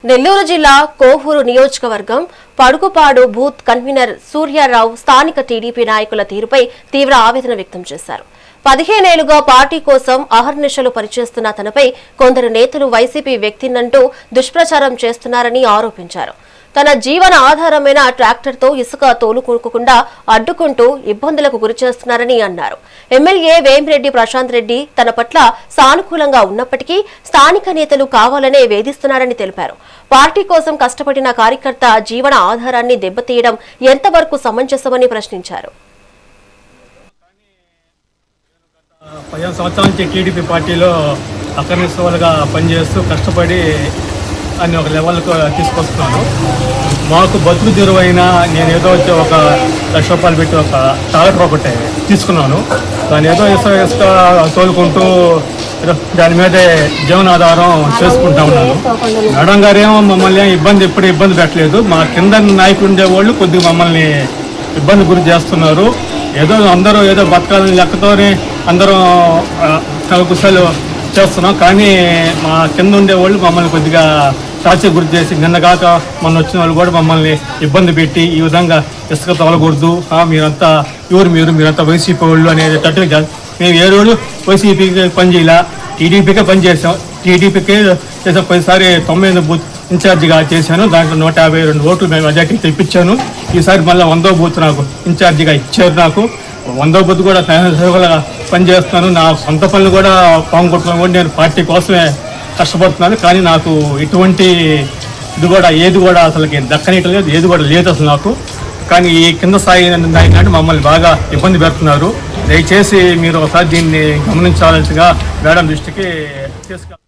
నెల్లూరు జిల్లా కోహూరు నియోజకవర్గం పడుకుపాడు booth convener Suryarao స్థానిక టీడీపీ నాయకుల తీరుపై తీవ్ర ఆవేదన వ్యక్తం చేశారు. 15 ఏళ్లుగా పార్టీ కోసం అహర్నిశలు పనిచేస్తున్న తనపై కొందరు నేతలు వైసీపీ వ్యక్తినంటూ దుష్ప్రచారం చేస్తున్నారని ఆరోపించారు. తన జీవన ఆధారమైన ట్రాక్టర్తో ఇసుక తోలుకోకుండా అడ్డుకుంటూ ఇబ్బందులకు గురిచేస్తున్నారని అన్నారు. ఎమ్మెల్యే వేమిరెడ్డి ప్రశాంత్ రెడ్డి తన పట్ల సానుకూలంగా ఉన్నప్పటికీ స్థానిక నేతలు కావాలనే వేధిస్తున్నారని తెలిపారు. పార్టీ కోసం కష్టపడిన కార్యకర్త జీవన ఆధారాన్ని దెబ్బతీయడం ఎంతవరకు సమంజసమని ప్రశ్నించారు. 15 సంవత్సరాల నుంచి టీడీపీ పార్టీలో అకర్నిసలుగా పనిచేస్తూ కష్టపడి అన్ని ఒక లెవెల్కు తీసుకొస్తున్నాను. మాకు బతుకు తెరువైనా నేను ఏదో వచ్చి ఒక ₹1,00,000 పెట్టి ఒక ట్రాక్టర్ ఒకటి తీసుకున్నాను. దాన్ని ఏదో ఇసుక తోలుకుంటూ దాని మీదే జీవనాధారం చేసుకుంటా ఉన్నాను. మేడం గారు ఏమో మమ్మల్ని ఎప్పుడు ఇబ్బంది పెట్టలేదు. మా కింద నాయకులు ఉండేవాళ్ళు కొద్దిగా మమ్మల్ని ఇబ్బంది గురి చేస్తున్నారు. ఏదో అందరూ ఏదో బతకాలని లెక్కతోనే అందరూ కుశలు చేస్తున్నాం. కానీ మా కింద ఉండేవాళ్ళు మమ్మల్ని కొద్దిగా టార్చర్ గురి చేసి నిన్నగాక మొన్న వచ్చిన వాళ్ళు కూడా మమ్మల్ని ఇబ్బంది పెట్టి ఈ విధంగా ఇసుక తొలగకూడదు, మీరంతా మీరంతా వైసీపీ వాళ్ళు అనేటట్టుగా మేము ఏ రోజు వైసీపీకి పనిచేయాల టీడీపీకే పనిచేసాం. టీడీపీకే చేసిన ప్రతిసారి 90 బూత్ ఇన్ఛార్జిగా చేశాను. దాంట్లో 152 ఓట్లు మేము మెజార్టీ తెప్పించాను. ఈసారి మళ్ళీ 100వ బూత్ నాకు ఇన్ఛార్జిగా ఇచ్చారు. నాకు 100వ బూత్ కూడా సేవగా పనిచేస్తున్నాను. నా సొంత పనులు కూడా పాంగొట్టుకుని కూడా నేను పార్టీ కోసమే కష్టపడుతున్నాను. కానీ నాకు ఇటువంటి ఏది కూడా అసలుకి దక్కనిట్లేదు, ఏది కూడా లేదు అసలు నాకు. కానీ ఈ కింద స్థాయి నాయకులు మమ్మల్ని బాగా ఇబ్బంది పెడుతున్నారు. దయచేసి మీరు ఒకసారి దీన్ని గమనించాల్సిగా మేడం దృష్టికి తీసుకు